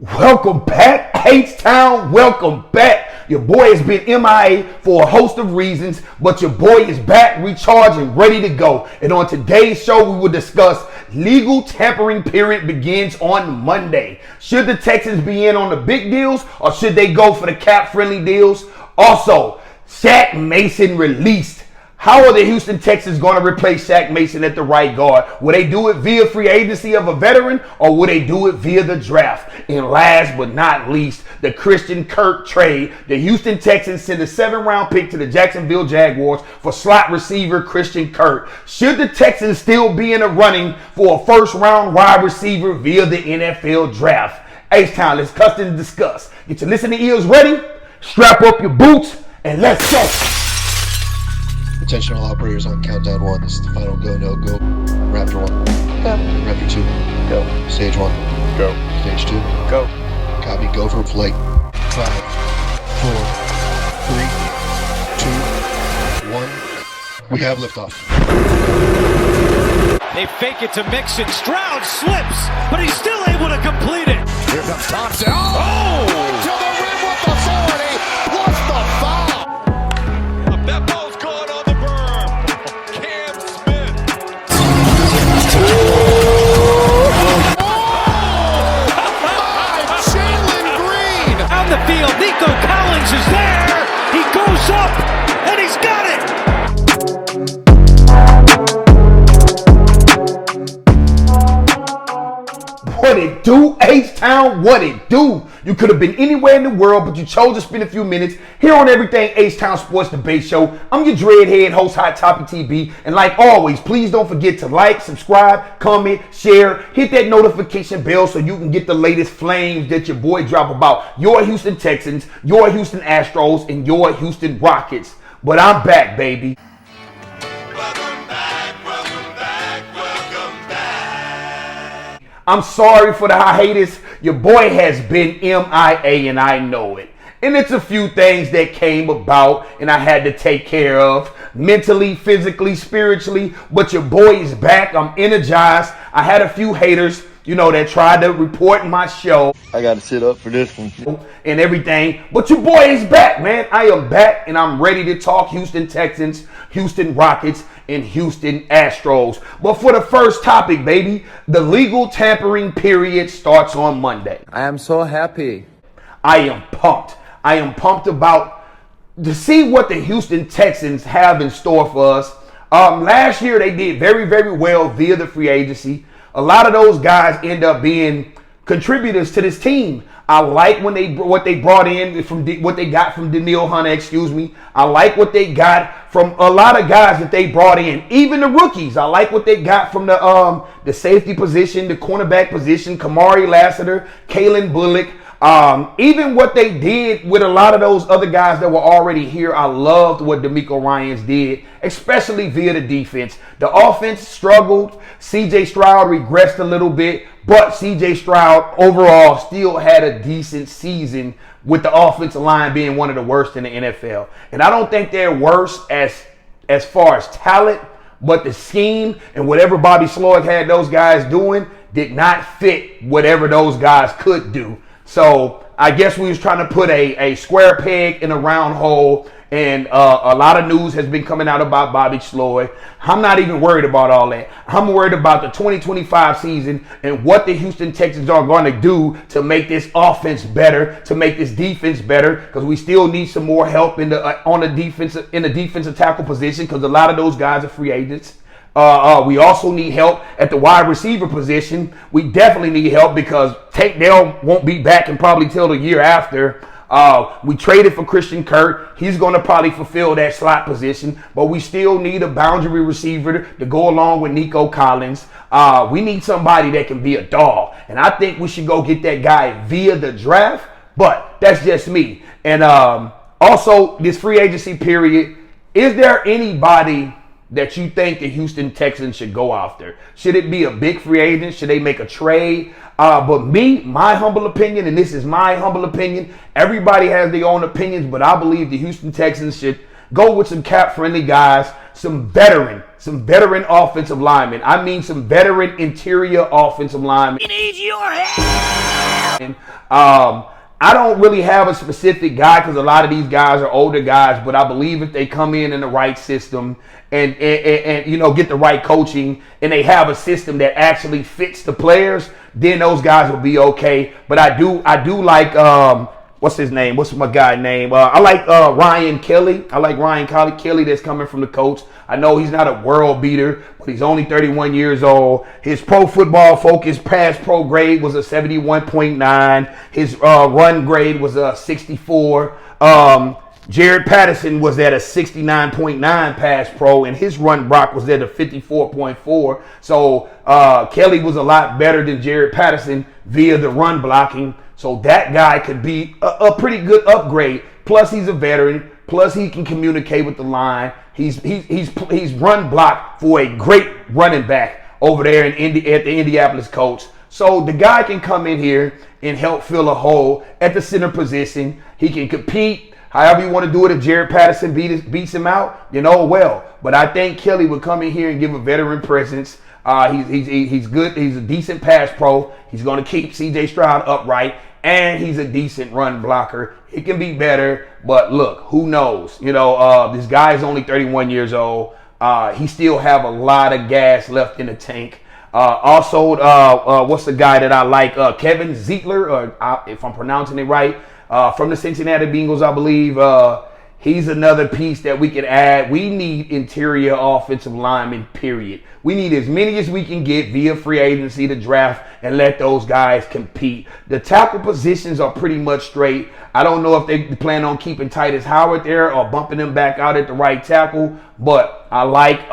Welcome back, H-Town. Welcome back. Your boy has been MIA for a host of reasons, but your boy is back, recharged, and ready to go. And on today's show, we will discuss legal tampering period begins on Monday. Should the Texans be in on the big deals, or should they go for the cap-friendly deals? Also, Shaq Mason released. How are the Houston Texans going to replace Shaq Mason at the right guard? Will they do it via free agency of a veteran, or will they do it via the draft? And last but not least, the Christian Kirk trade. The Houston Texans sent a 7th-round pick to the Jacksonville Jaguars for slot receiver Christian Kirk. Should the Texans still be in the running for a first-round wide receiver via the NFL draft? H-Town, let's custom and discuss. Get your listening ears ready, strap up your boots, and let's go. Attention all operators on countdown 1. This is the final go, no go. Raptor 1. Go. Raptor 2. Go. Stage 1. Go. Stage 2. Go. Copy, go for flight. 5, 4, 3, 2, 1. We have liftoff. They fake it to Mixon. Stroud slips, but he's still able to complete it. Here comes Thompson. Oh! To the rim with authority. What's the foul? That ball's caught on the berm. Cam Smith. Jalen Green. On the field, Nico Collins is there. He goes up, and he's got it. What it do, H-Town? What it do? You could have been anywhere in the world, but you chose to spend a few minutes here on Everything H-Town Sports Debate Show. I'm your dreadhead host, Hot Topic TV. And like always, please don't forget to like, subscribe, comment, share, hit that notification bell so you can get the latest flames that your boy drop about your Houston Texans, your Houston Astros, and your Houston Rockets. But I'm back, baby. I'm sorry for the hiatus. Your boy has been MIA and I know it. And it's a few things that came about and I had to take care of mentally, physically, spiritually. But your boy is back. I'm energized. I had a few haters, that tried to report my show. I got to sit up for this one. And everything. But your boy is back, man. I am back and I'm ready to talk Houston Texans, Houston Rockets, and Houston Astros. But for the first topic, baby, the legal tampering period starts on Monday. I am so happy. I am pumped. I am pumped about to see what the Houston Texans have in store for us. Last year, they did very, very well via the free agency. A lot of those guys end up being contributors to this team. I like what they brought in from what they got from Daniil Hunter, I like what they got from a lot of guys that they brought in, even the rookies. I like what they got from the safety position, the cornerback position, Kamari Lassiter, Kalen Bullock. Even what they did with a lot of those other guys that were already here, I loved what DeMeco Ryans did, especially via the defense. The offense struggled. C.J. Stroud regressed a little bit, but C.J. Stroud overall still had a decent season with the offensive line being one of the worst in the NFL. And I don't think they're worse as far as talent, but the scheme and whatever Bobby Sloyd had those guys doing did not fit whatever those guys could do. So I guess we was trying to put a square peg in a round hole, and a lot of news has been coming out about Bobby Sloyd. I'm not even worried about all that. I'm worried about the 2025 season and what the Houston Texans are going to do to make this offense better, to make this defense better, because we still need some more help in the defensive tackle position, because a lot of those guys are free agents. We also need help at the wide receiver position. We definitely need help because Tank Dell won't be back and probably till the year after. We traded for Christian Kirk. He's going to probably fulfill that slot position, but we still need a boundary receiver to go along with Nico Collins. We need somebody that can be a dog, and I think we should go get that guy via the draft, but that's just me. And also, this free agency period, is there anybody that you think the Houston Texans should go after? Should it be a big free agent? Should they make a trade? But my humble opinion, and this is my humble opinion, everybody has their own opinions, but I believe the Houston Texans should go with some cap-friendly guys, some veteran offensive linemen. I mean some veteran interior offensive linemen. He needs your help. I don't really have a specific guy because a lot of these guys are older guys, but I believe if they come in the right system and get the right coaching and they have a system that actually fits the players, then those guys will be okay. But I do like what's his name? What's my guy name? I like Ryan Kelly. I like Ryan Kelly that's coming from the coach. I know he's not a world beater, but he's only 31 years old. His Pro Football Focus pass pro grade was a 71.9. His run grade was a 64. Jared Patterson was at a 69.9 pass pro, and his run block was at a 54.4. So Kelly was a lot better than Jared Patterson via the run blocking. So that guy could be a pretty good upgrade. Plus, he's a veteran. Plus, he can communicate with the line. He's run block for a great running back over there at the Indianapolis Colts. So the guy can come in here and help fill a hole at the center position. He can compete. However you want to do it, if Jared Patterson beats him out, well. But I think Kelly would come in here and give a veteran presence. He's good. He's a decent pass pro. He's going to keep C.J. Stroud upright, and he's a decent run blocker. It can be better, but look, who knows? This guy is only 31 years old. He still have a lot of gas left in the tank. Also, what's the guy that I like? Kevin Ziegler, or if I'm pronouncing it right, from the Cincinnati Bengals, I believe. He's another piece that we can add. We need interior offensive linemen, period. We need as many as we can get via free agency to draft and let those guys compete. The tackle positions are pretty much straight. I don't know if they plan on keeping Titus Howard there or bumping him back out at the right tackle, but I like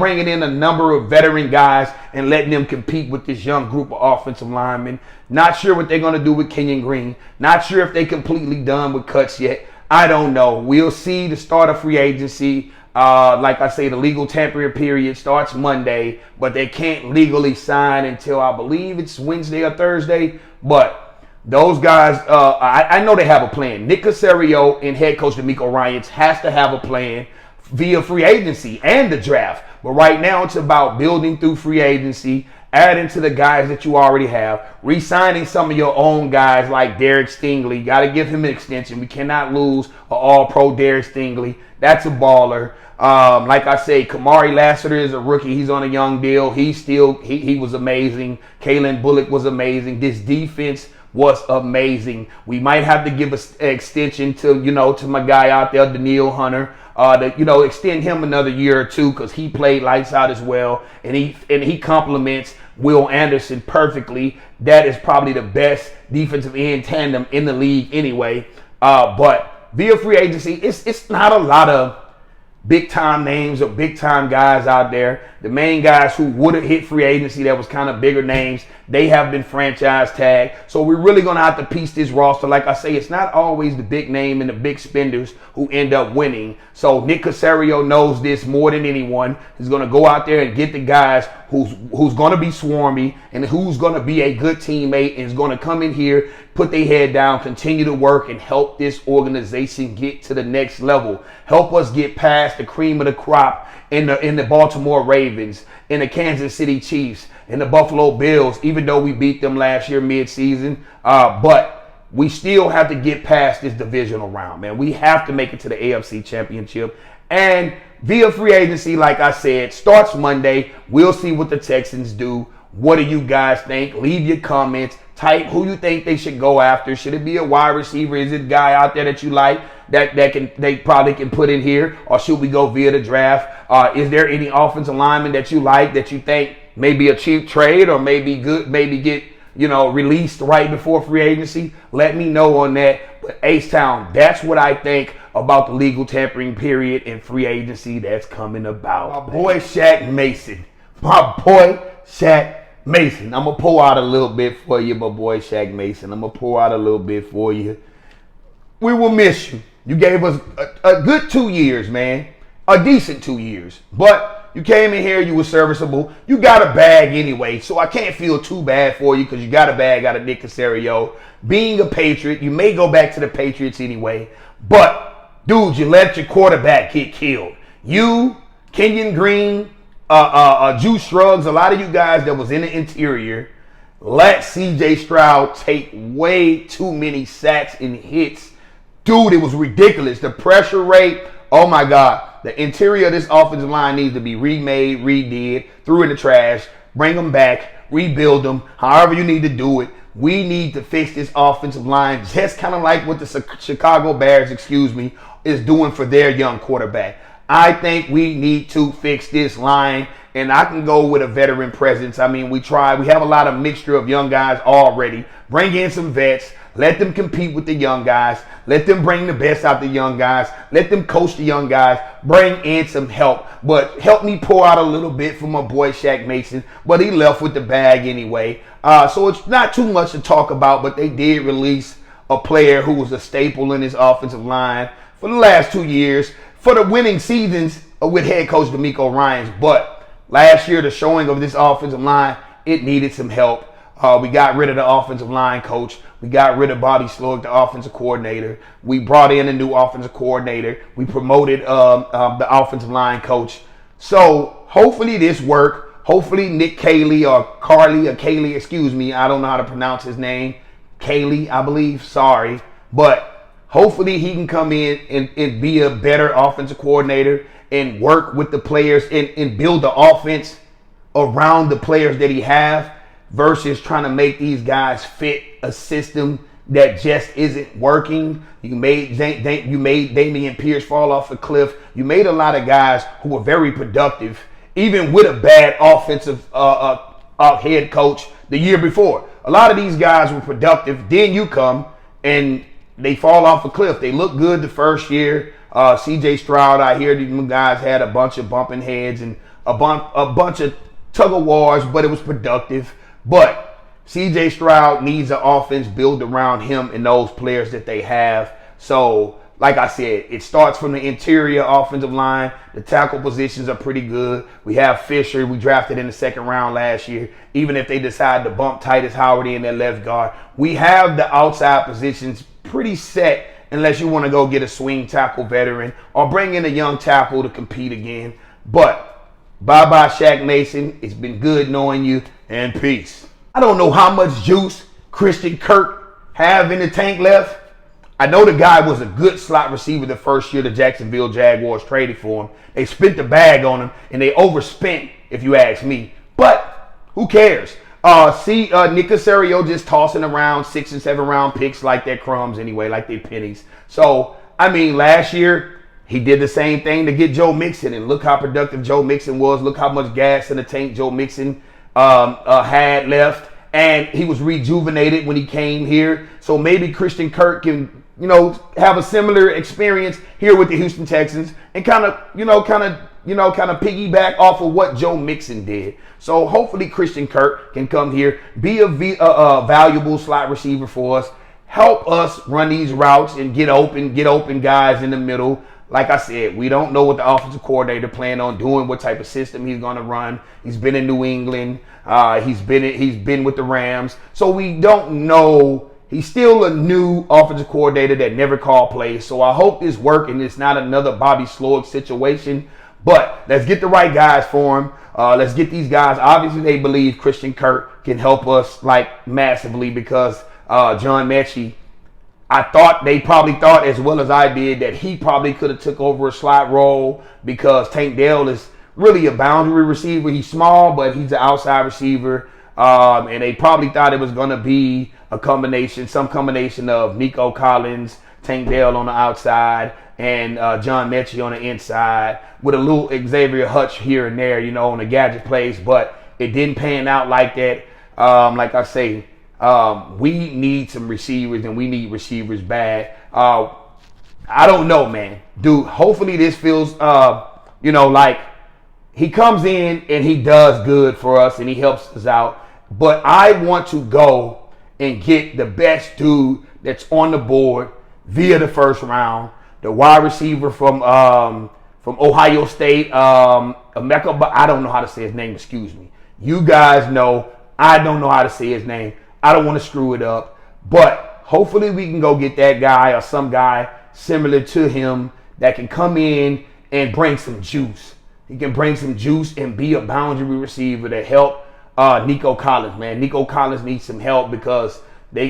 bringing in a number of veteran guys and letting them compete with this young group of offensive linemen. Not sure what they're going to do with Kenyon Green. Not sure if they completely done with cuts yet. I don't know. We'll see the start of free agency. Like I say, the legal tampering period starts Monday, but they can't legally sign until I believe it's Wednesday or Thursday. But those guys, I know they have a plan. Nick Caserio and head coach DeMeco Ryans has to have a plan via free agency and the draft. But right now it's about building through free agency, adding to the guys that you already have, re-signing some of your own guys like Derek Stingley. Got to give him an extension. We cannot lose an all-pro Derek Stingley. That's a baller. Like I say, Kamari Lassiter is a rookie. He's on a young deal. He was amazing. Kalen Bullock was amazing. This defense was amazing. We might have to give an extension to my guy out there, Daniil Hunter. To extend him another year or two because he played lights out as well, and he complements Will Anderson perfectly. That is probably the best defensive end tandem in the league anyway. But via free agency, it's not a lot of big time names or big time guys out there. The main guys who would have hit free agency that was kind of bigger names, they have been franchise tagged. So we're really going to have to piece this roster. Like I say, it's not always the big name and the big spenders who end up winning. So Nick Caserio knows this more than anyone. He's going to go out there and get the guys who's going to be swarmy and who's going to be a good teammate and is going to come in here, put their head down, continue to work, and help this organization get to the next level. Help us get past the cream of the crop in the Baltimore Ravens, in the Kansas City Chiefs, in the Buffalo Bills, even though we beat them last year mid-season. But we still have to get past this divisional round, man. We have to make it to the AFC Championship. And via free agency, like I said, starts Monday. We'll see what the Texans do. What do you guys think? Leave your comments. Type who you think they should go after. Should it be a wide receiver? Is it a guy out there that you like that they probably can put in here? Or should we go via the draft? Is there any offensive lineman that you like that you think may be a cheap trade or maybe good, maybe get released right before free agency? Let me know on that. But H-Town, that's what I think about the legal tampering period and free agency that's coming about. My boy Shaq Mason. I'm going to pour out a little bit for you, my boy Shaq Mason. I'm going to pour out a little bit for you. We will miss you. You gave us a good 2 years, man. A decent 2 years. But you came in here, you were serviceable. You got a bag anyway, so I can't feel too bad for you because you got a bag out of Nick Caserio. Being a Patriot, you may go back to the Patriots anyway. But, dude, you let your quarterback get killed. You, Kenyon Green, Juice Shrugs, a lot of you guys that was in the interior, let C.J. Stroud take way too many sacks and hits. Dude, it was ridiculous. The pressure rate, oh my God. The interior of this offensive line needs to be remade, redid, threw in the trash, bring them back, rebuild them, however you need to do it. We need to fix this offensive line just kind of like what the Chicago Bears, is doing for their young quarterback. I think we need to fix this line, and I can go with a veteran presence. I mean, we have a lot of mixture of young guys already. Bring in some vets. Let them compete with the young guys. Let them bring the best out the young guys. Let them coach the young guys. Bring in some help. But help me pour out a little bit for my boy Shaq Mason. But he left with the bag anyway. So it's not too much to talk about, but they did release a player who was a staple in his offensive line for the last 2 years for the winning seasons with head coach DeMeco Ryans. But last year, the showing of this offensive line, it needed some help. We got rid of the offensive line coach. We got rid of Bobby Slug, the offensive coordinator. We brought in a new offensive coordinator. We promoted the offensive line coach. So hopefully this worked. Hopefully Nick Caley or Carly or Caley, I don't know how to pronounce his name. Caley, I believe. Sorry. But hopefully he can come in and be a better offensive coordinator and work with the players and build the offense around the players that he have, versus trying to make these guys fit a system that just isn't working. You made Dameon Pierce fall off the cliff. You made a lot of guys who were very productive, even with a bad offensive head coach the year before. A lot of these guys were productive. Then you come and they fall off a cliff. They look good the first year. C.J. Stroud, I hear these guys had a bunch of bumping heads and a bunch of tug of wars, but it was productive. But C.J. Stroud needs an offense built around him and those players that they have. So, like I said, it starts from the interior offensive line. The tackle positions are pretty good. We have Fisher. We drafted in the second round last year. Even if they decide to bump Titus Howard in their left guard, we have the outside positions pretty set, unless you want to go get a swing tackle veteran or bring in a young tackle to compete again. But bye-bye, Shaq Mason. It's been good knowing you, and peace. I don't know how much juice Christian Kirk have in the tank left. I know the guy was a good slot receiver the first year the Jacksonville Jaguars traded for him. They spent the bag on him, and they overspent, if you ask me. But who cares? Nick Caserio just tossing around 6 and 7 round picks like they're crumbs anyway, like they're pennies. So, I mean, last year, he did the same thing to get Joe Mixon, and look how productive Joe Mixon was. Look how much gas in the tank Joe Mixon had left, and he was rejuvenated when he came here. So maybe Christian Kirk can, have a similar experience here with the Houston Texans and kind of piggyback off of what Joe Mixon did. So hopefully Christian Kirk can come here, be a valuable slot receiver for us, help us run these routes and get open guys in the middle. Like I said, we don't know what the offensive coordinator planned on doing, what type of system he's going to run. He's been in New England. He's been with the Rams. So we don't know. He's still a new offensive coordinator that never called plays. So I hope this works and it's not another Bobby Slug situation. But let's get the right guys for him. Let's get these guys. Obviously, they believe Christian Kirk can help us massively because John Mechie, they probably thought as well as I did that he probably could have took over a slot role because Tank Dell is really a boundary receiver. He's small, but he's an outside receiver. And they probably thought it was going to be some combination of Nico Collins, Tank Dell on the outside, and John Mechie on the inside with a little Xavier Hutch here and there, on the gadget plays. But it didn't pan out like that. Like I say, we need some receivers, and we need receivers bad. I don't know, man. Dude, hopefully this feels, like he comes in and he does good for us and he helps us out. But I want to go and get the best dude that's on the board via the first round, the wide receiver from Ohio State, Emeka, but I don't know how to say his name, excuse me. You guys know I don't know how to say his name. I don't want to screw it up. But hopefully we can go get that guy or some guy similar to him that can come in and bring some juice. He can bring some juice and be a boundary receiver to help Nico Collins, man. Nico Collins needs some help because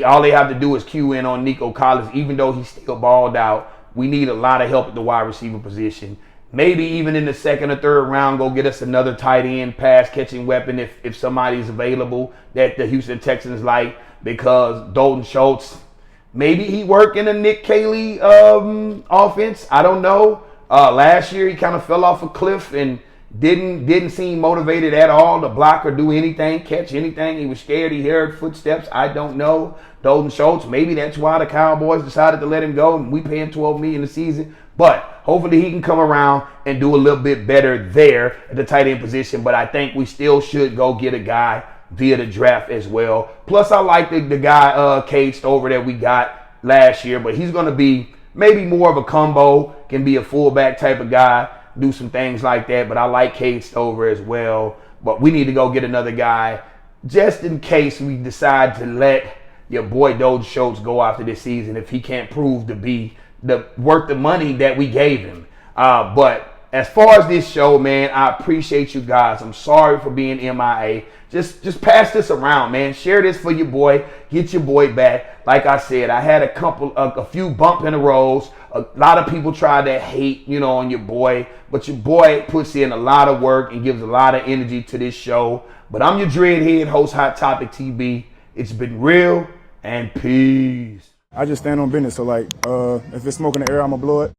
all they have to do is cue in on Nico Collins, even though he's still balled out. We need a lot of help at the wide receiver position. Maybe even in the second or third round, go get us another tight end pass catching weapon if somebody's available that the Houston Texans like, because Dalton Schultz, maybe he work in a Nick Caley offense. I don't know. Last year he kind of fell off a cliff and didn't seem motivated at all to block or do anything, catch anything. He was scared. He heard footsteps. I don't know. Dalton Schultz, maybe that's why the Cowboys decided to let him go, and we pay him $12 million a season. But hopefully he can come around and do a little bit better there at the tight end position. But I think we still should go get a guy via the draft as well. Plus, I like the guy Cade Stover that we got last year, but he's going to be maybe more of a combo, can be a fullback type of guy, do some things like that. But I like Cade Stover as well. But we need to go get another guy just in case we decide to let your boy Dalton Schultz go after this season if he can't prove to be worth the money that we gave him. But as far as this show, man, I appreciate you guys. I'm sorry for being MIA. Just pass this around, man. Share this for your boy. Get your boy back. Like I said, I had a few bump in the roads. A lot of people tried to hate, on your boy. But your boy puts in a lot of work and gives a lot of energy to this show. But I'm your dreadhead host, Hot Topic TB. It's been real and peace. I just stand on business. So, if it's smoke in the air, I'm going to blow it.